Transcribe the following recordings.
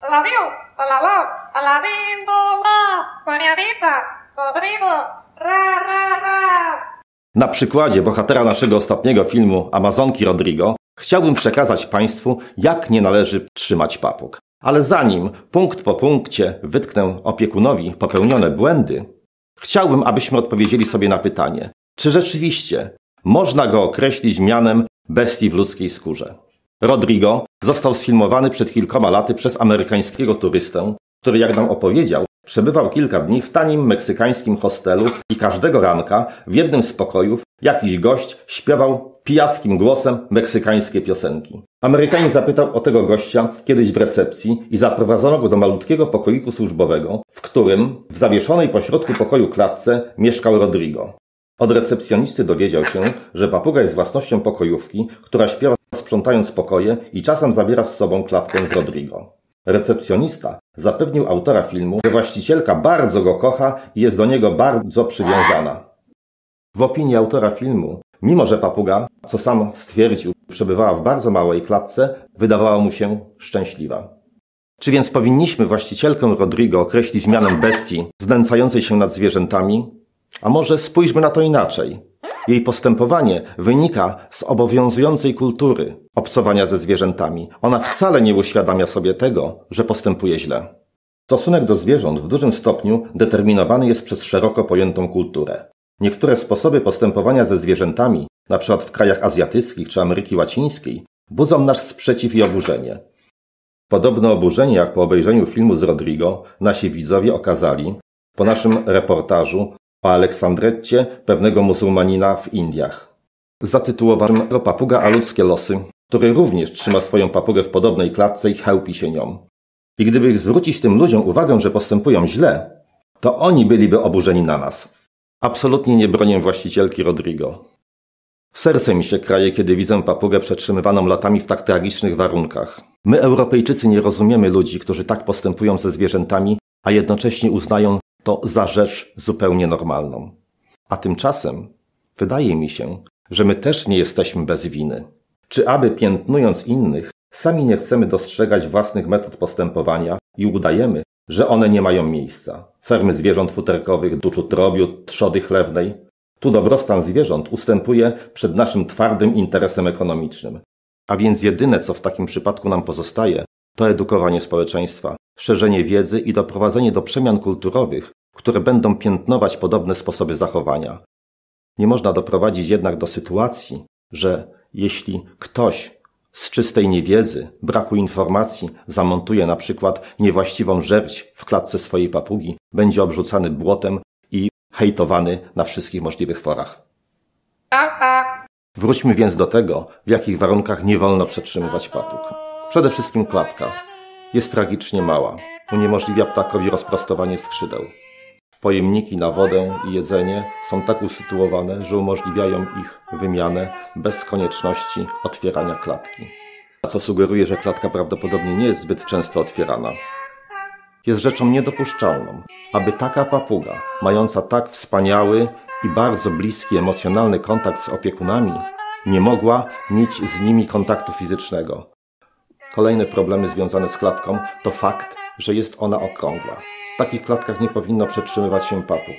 Alariu, alala, alabimbo, poniarita, podribo, ra, ra, ra. Na przykładzie bohatera naszego ostatniego filmu Amazonki Rodrigo chciałbym przekazać Państwu, jak nie należy trzymać papug. Ale zanim punkt po punkcie wytknę opiekunowi popełnione błędy, chciałbym, abyśmy odpowiedzieli sobie na pytanie, czy rzeczywiście można go określić mianem bestii w ludzkiej skórze. Rodrigo został sfilmowany przed kilkoma laty przez amerykańskiego turystę, który, jak nam opowiedział, przebywał kilka dni w tanim meksykańskim hostelu i każdego ranka w jednym z pokojów jakiś gość śpiewał pijackim głosem meksykańskie piosenki. Amerykanin zapytał o tego gościa kiedyś w recepcji i zaprowadzono go do malutkiego pokoiku służbowego, w którym w zawieszonej pośrodku pokoju klatce mieszkał Rodrigo. Od recepcjonisty dowiedział się, że papuga jest własnością pokojówki, która śpiewa sprzątając pokoje i czasem zabiera z sobą klatkę z Rodrigo. Recepcjonista zapewnił autora filmu, że właścicielka bardzo go kocha i jest do niego bardzo przywiązana. W opinii autora filmu, mimo że papuga, co sam stwierdził, przebywała w bardzo małej klatce, wydawała mu się szczęśliwa. Czy więc powinniśmy właścicielkę Rodrigo określić mianem bestii znęcającej się nad zwierzętami? A może spójrzmy na to inaczej. Jej postępowanie wynika z obowiązującej kultury obcowania ze zwierzętami. Ona wcale nie uświadamia sobie tego, że postępuje źle. Stosunek do zwierząt w dużym stopniu determinowany jest przez szeroko pojętą kulturę. Niektóre sposoby postępowania ze zwierzętami, np. w krajach azjatyckich czy Ameryki Łacińskiej, budzą nasz sprzeciw i oburzenie. Podobne oburzenie jak po obejrzeniu filmu z Rodrigo nasi widzowie okazali po naszym reportażu o Aleksandretcie, pewnego muzułmanina w Indiach. Zatytułowanego Papuga a ludzkie losy, który również trzyma swoją papugę w podobnej klatce i chełpi się nią. I gdyby zwrócić tym ludziom uwagę, że postępują źle, to oni byliby oburzeni na nas. Absolutnie nie bronię właścicielki Rodrigo. Serce mi się kraje, kiedy widzę papugę przetrzymywaną latami w tak tragicznych warunkach. My, Europejczycy, nie rozumiemy ludzi, którzy tak postępują ze zwierzętami, a jednocześnie uznają to za rzecz zupełnie normalną. A tymczasem wydaje mi się, że my też nie jesteśmy bez winy. Czy aby piętnując innych, sami nie chcemy dostrzegać własnych metod postępowania i udajemy, że one nie mają miejsca. Fermy zwierząt futerkowych, duczutrobiu, trzody chlewnej. Tu dobrostan zwierząt ustępuje przed naszym twardym interesem ekonomicznym. A więc jedyne, co w takim przypadku nam pozostaje, to edukowanie społeczeństwa, szerzenie wiedzy i doprowadzenie do przemian kulturowych, które będą piętnować podobne sposoby zachowania. Nie można doprowadzić jednak do sytuacji, że jeśli ktoś z czystej niewiedzy, braku informacji zamontuje na przykład niewłaściwą żerć w klatce swojej papugi, będzie obrzucany błotem i hejtowany na wszystkich możliwych forach. Wróćmy więc do tego, w jakich warunkach nie wolno przetrzymywać papug. Przede wszystkim klatka. Jest tragicznie mała. Uniemożliwia ptakowi rozprostowanie skrzydeł. Pojemniki na wodę i jedzenie są tak usytuowane, że umożliwiają ich wymianę bez konieczności otwierania klatki. Co sugeruje, że klatka prawdopodobnie nie jest zbyt często otwierana. Jest rzeczą niedopuszczalną, aby taka papuga, mająca tak wspaniały i bardzo bliski emocjonalny kontakt z opiekunami, nie mogła mieć z nimi kontaktu fizycznego. Kolejne problemy związane z klatką to fakt, że jest ona okrągła. W takich klatkach nie powinno przetrzymywać się papug.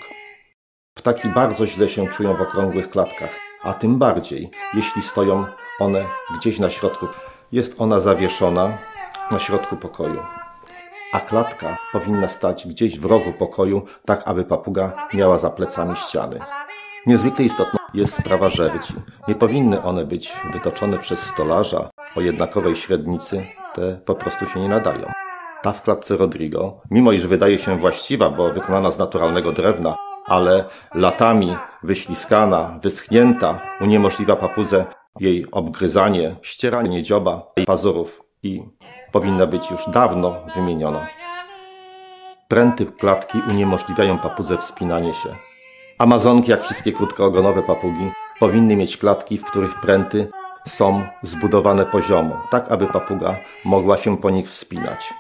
Ptaki bardzo źle się czują w okrągłych klatkach, a tym bardziej, jeśli stoją one gdzieś na środku. Jest ona zawieszona na środku pokoju, a klatka powinna stać gdzieś w rogu pokoju, tak aby papuga miała za plecami ściany. Niezwykle istotna jest sprawa żerdzi. Nie powinny one być wytoczone przez stolarza o jednakowej średnicy, te po prostu się nie nadają. Ta w klatce Rodrigo, mimo iż wydaje się właściwa, bo wykonana z naturalnego drewna, ale latami wyśliskana, wyschnięta, uniemożliwia papudze jej obgryzanie, ścieranie dzioba i pazurów i powinna być już dawno wymieniona. Pręty klatki uniemożliwiają papudze wspinanie się. Amazonki, jak wszystkie krótkoogonowe papugi, powinny mieć klatki, w których pręty są zbudowane poziomo, tak aby papuga mogła się po nich wspinać.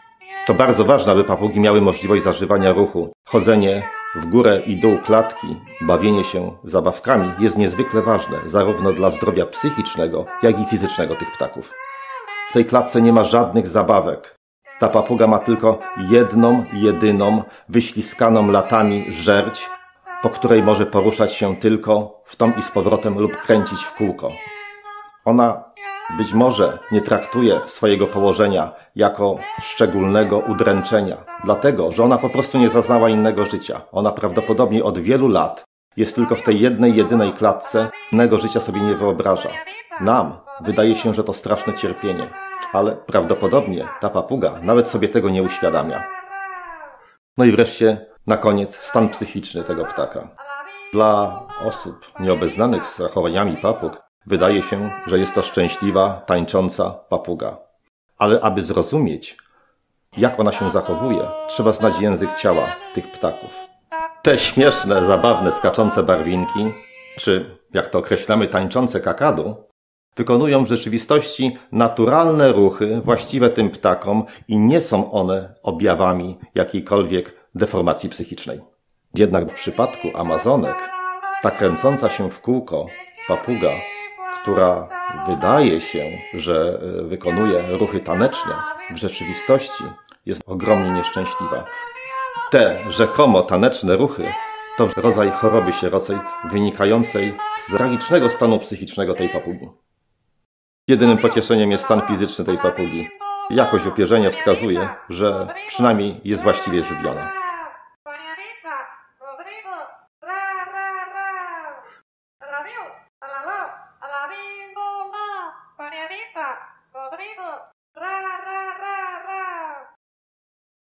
To bardzo ważne, aby papugi miały możliwość zażywania ruchu. Chodzenie w górę i dół klatki, bawienie się zabawkami jest niezwykle ważne, zarówno dla zdrowia psychicznego, jak i fizycznego tych ptaków. W tej klatce nie ma żadnych zabawek. Ta papuga ma tylko jedną, jedyną, wyśliskaną latami żerdź, po której może poruszać się tylko w tą i z powrotem lub kręcić w kółko. Ona być może nie traktuje swojego położenia jako szczególnego udręczenia, dlatego, że ona po prostu nie zaznała innego życia. Ona prawdopodobnie od wielu lat jest tylko w tej jednej, jedynej klatce, innego życia sobie nie wyobraża. Nam wydaje się, że to straszne cierpienie, ale prawdopodobnie ta papuga nawet sobie tego nie uświadamia. No i wreszcie, na koniec, stan psychiczny tego ptaka. Dla osób nieobeznanych z zachowaniami papug wydaje się, że jest to szczęśliwa, tańcząca papuga. Ale aby zrozumieć, jak ona się zachowuje, trzeba znać język ciała tych ptaków. Te śmieszne, zabawne, skaczące barwinki, czy jak to określamy, tańczące kakadu, wykonują w rzeczywistości naturalne ruchy właściwe tym ptakom i nie są one objawami jakiejkolwiek deformacji psychicznej. Jednak w przypadku amazonek ta kręcąca się w kółko papuga, która wydaje się, że wykonuje ruchy taneczne, w rzeczywistości jest ogromnie nieszczęśliwa. Te rzekomo taneczne ruchy to rodzaj choroby sierocej wynikającej z tragicznego stanu psychicznego tej papugi. Jedynym pocieszeniem jest stan fizyczny tej papugi. Jakość opierzenia wskazuje, że przynajmniej jest właściwie żywiona. Rodrigo, ra, ra, ra, ra.